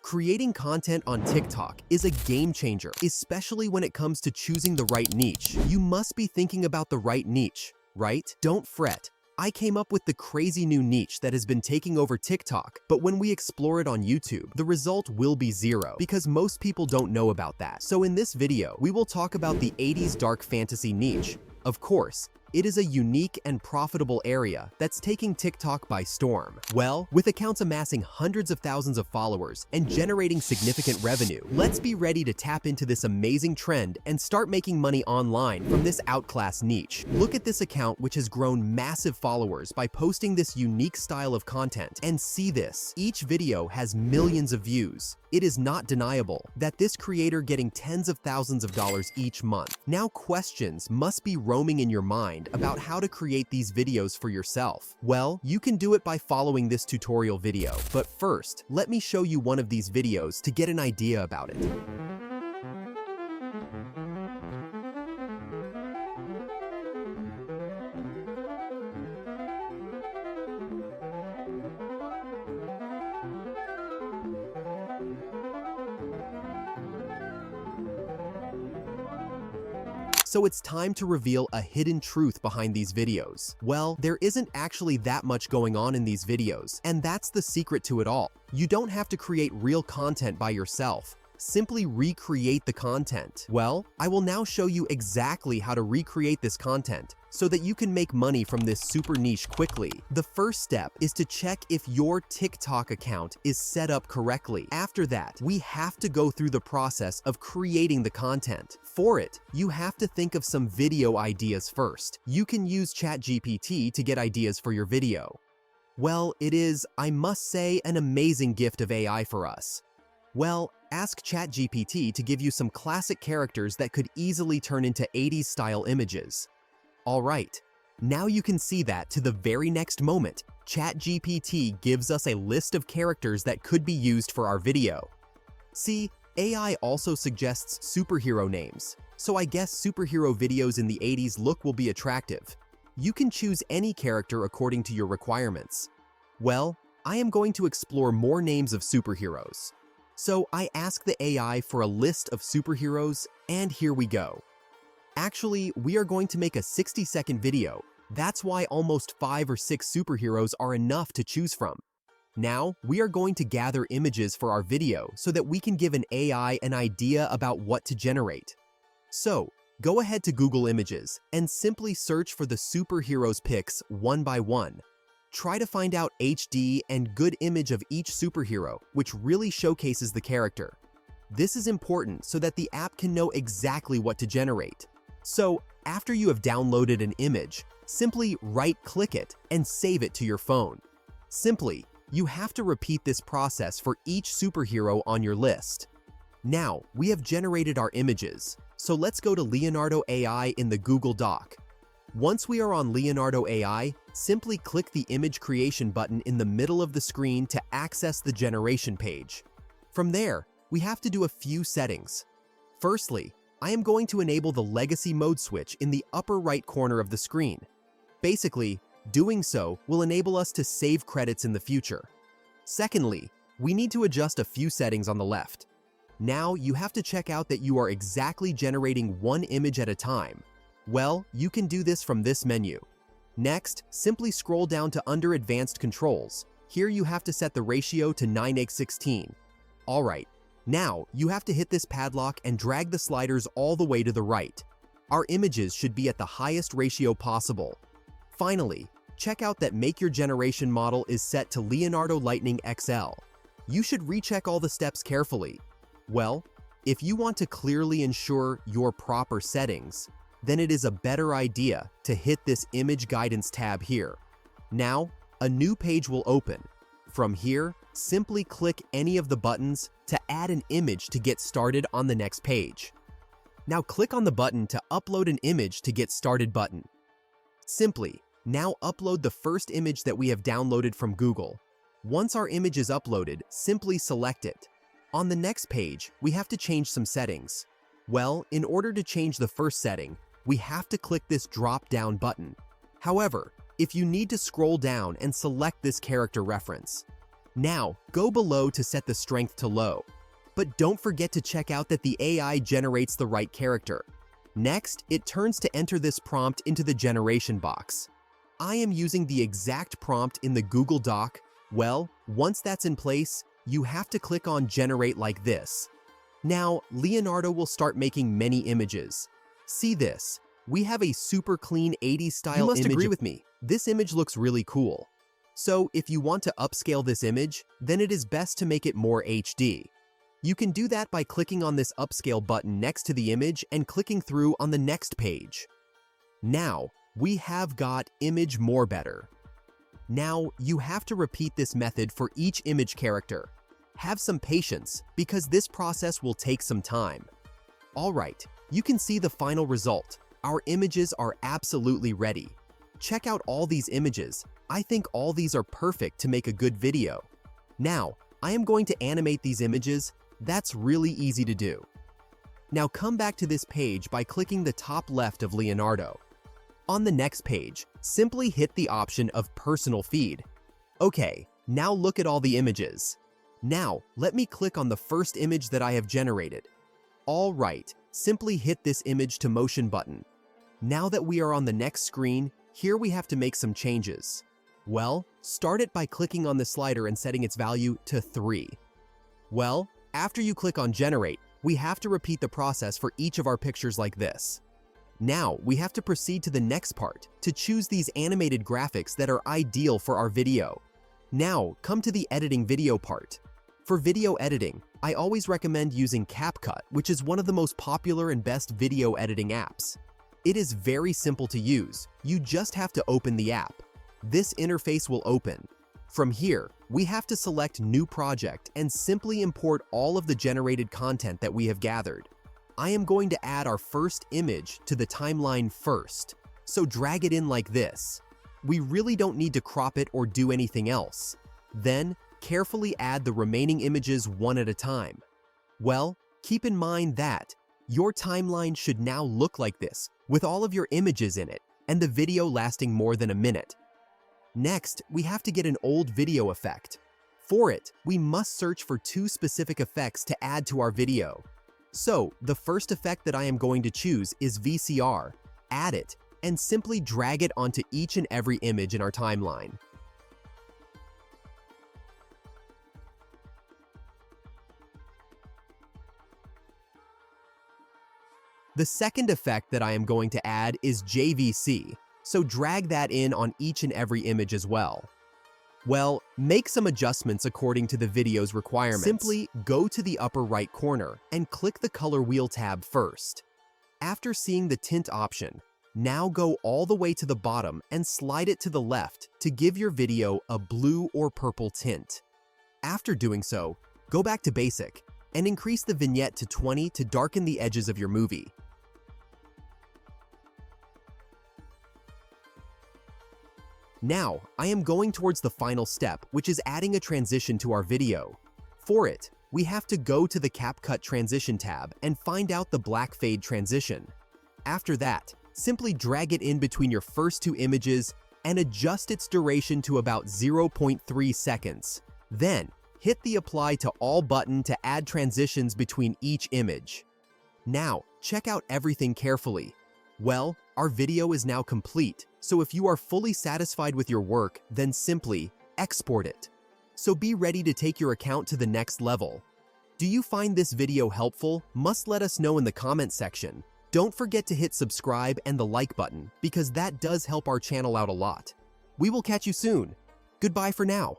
Creating content on TikTok is a game changer, especially when it comes to choosing the right niche. You must be thinking about the right niche, right? Don't fret. I came up with the crazy new niche that has been taking over TikTok, but when we explore it on YouTube, the result will be zero because most people don't know about that. So in this video, we will talk about the 80s dark fantasy niche. Of course, it is a unique and profitable area that's taking TikTok by storm. Well, with accounts amassing hundreds of thousands of followers and generating significant revenue, let's be ready to tap into this amazing trend and start making money online from this outclass niche. Look at this account, which has grown massive followers by posting this unique style of content, and see this. Each video has millions of views. It is not deniable that this creator getting tens of thousands of dollars each month. Now questions must be roaming in your mind about how to create these videos for yourself. Well, you can do it by following this tutorial video. But first, let me show you one of these videos to get an idea about it. So it's time to reveal a hidden truth behind these videos. Well, there isn't actually that much going on in these videos, and that's the secret to it all. You don't have to create real content by yourself. Simply recreate the content. Well, I will now show you exactly how to recreate this content so that you can make money from this super niche quickly. The first step is to check if your TikTok account is set up correctly. After that, we have to go through the process of creating the content. For it, you have to think of some video ideas first. You can use ChatGPT to get ideas for your video. Well, it is, I must say, an amazing gift of AI for us. Well, ask ChatGPT to give you some classic characters that could easily turn into 80s style images. Alright, now you can see that to the very next moment, ChatGPT gives us a list of characters that could be used for our video. See, AI also suggests superhero names, so I guess superhero videos in the 80s look will be attractive. You can choose any character according to your requirements. Well, I am going to explore more names of superheroes. So I asked the AI for a list of superheroes, and here we go. Actually, we are going to make a 60-second video. That's why almost 5 or 6 superheroes are enough to choose from. Now, we are going to gather images for our video so that we can give an AI an idea about what to generate. So, go ahead to Google Images and simply search for the superheroes pics one by one. Try to find out HD and good image of each superhero, which really showcases the character. This is important so that the app can know exactly what to generate. So, after you have downloaded an image, simply right-click it and save it to your phone. Simply, you have to repeat this process for each superhero on your list. Now, we have generated our images, so let's go to Leonardo AI in the Google Doc. Once we are on Leonardo AI, simply click the image creation button in the middle of the screen to access the generation page. From there, we have to do a few settings. Firstly, I am going to enable the legacy mode switch in the upper right corner of the screen. Basically, doing so will enable us to save credits in the future. Secondly, we need to adjust a few settings on the left. Now, you have to check out that you are exactly generating one image at a time. Well, you can do this from this menu. Next, simply scroll down to under Advanced Controls. Here you have to set the ratio to 9:16. Alright, now you have to hit this padlock and drag the sliders all the way to the right. Our images should be at the highest ratio possible. Finally, check out that Make Your Generation model is set to Leonardo Lightning XL. You should recheck all the steps carefully. Well, if you want to clearly ensure your proper settings, then it is a better idea to hit this Image Guidance tab here. Now, a new page will open. From here, simply click any of the buttons to add an image to get started on the next page. Now click on the button to upload an image to get started button. Simply, now upload the first image that we have downloaded from Google. Once our image is uploaded, simply select it. On the next page, we have to change some settings. Well, in order to change the first setting, we have to click this drop-down button. However, if you need to scroll down and select this character reference. Now, go below to set the strength to low. But don't forget to check out that the AI generates the right character. Next, it turns to enter this prompt into the generation box. I am using the exact prompt in the Google Doc. Well, once that's in place, you have to click on Generate like this. Now, Leonardo will start making many images. See this. We have a super clean 80s style image. You must agree with me. This image looks really cool. So, if you want to upscale this image, then it is best to make it more HD. You can do that by clicking on this upscale button next to the image and clicking through on the next page. Now, we have got image more better. Now, you have to repeat this method for each image character. Have some patience, because this process will take some time. Alright, you can see the final result. Our images are absolutely ready. Check out all these images. I think all these are perfect to make a good video. Now, I am going to animate these images. That's really easy to do. Now come back to this page by clicking the top left of Leonardo. On the next page, simply hit the option of Personal Feed. Okay, now look at all the images. Now, let me click on the first image that I have generated. All right, simply hit this image to motion button. Now that we are on the next screen, here we have to make some changes. Well, start it by clicking on the slider and setting its value to 3. Well, after you click on Generate, we have to repeat the process for each of our pictures like this. Now, we have to proceed to the next part to choose these animated graphics that are ideal for our video. Now, come to the editing video part. For video editing, I always recommend using CapCut, which is one of the most popular and best video editing apps. It is very simple to use. You just have to open the app. This interface will open. From here, we have to select New Project and simply import all of the generated content that we have gathered. I am going to add our first image to the timeline first, so drag it in like this. We really don't need to crop it or do anything else. Then, carefully add the remaining images one at a time. Well, keep in mind that your timeline should now look like this, with all of your images in it, and the video lasting more than a minute. Next, we have to get an old video effect. For it, we must search for 2 specific effects to add to our video. So, the first effect that I am going to choose is VCR. Add it, and simply drag it onto each and every image in our timeline. The second effect that I am going to add is JVC, so drag that in on each and every image as well. Well, make some adjustments according to the video's requirements. Simply go to the upper right corner and click the color wheel tab first. After seeing the tint option, now go all the way to the bottom and slide it to the left to give your video a blue or purple tint. After doing so, go back to basic and increase the vignette to 20 to darken the edges of your movie. Now, I am going towards the final step, which is adding a transition to our video. For it, we have to go to the CapCut Transition tab and find out the black fade transition. After that, simply drag it in between your first 2 images and adjust its duration to about 0.3 seconds. Then, hit the Apply to All button to add transitions between each image. Now, check out everything carefully. Well, our video is now complete, so if you are fully satisfied with your work, then simply export it. So be ready to take your account to the next level. Do you find this video helpful? Must let us know in the comment section. Don't forget to hit subscribe and the like button, because that does help our channel out a lot. We will catch you soon. Goodbye for now.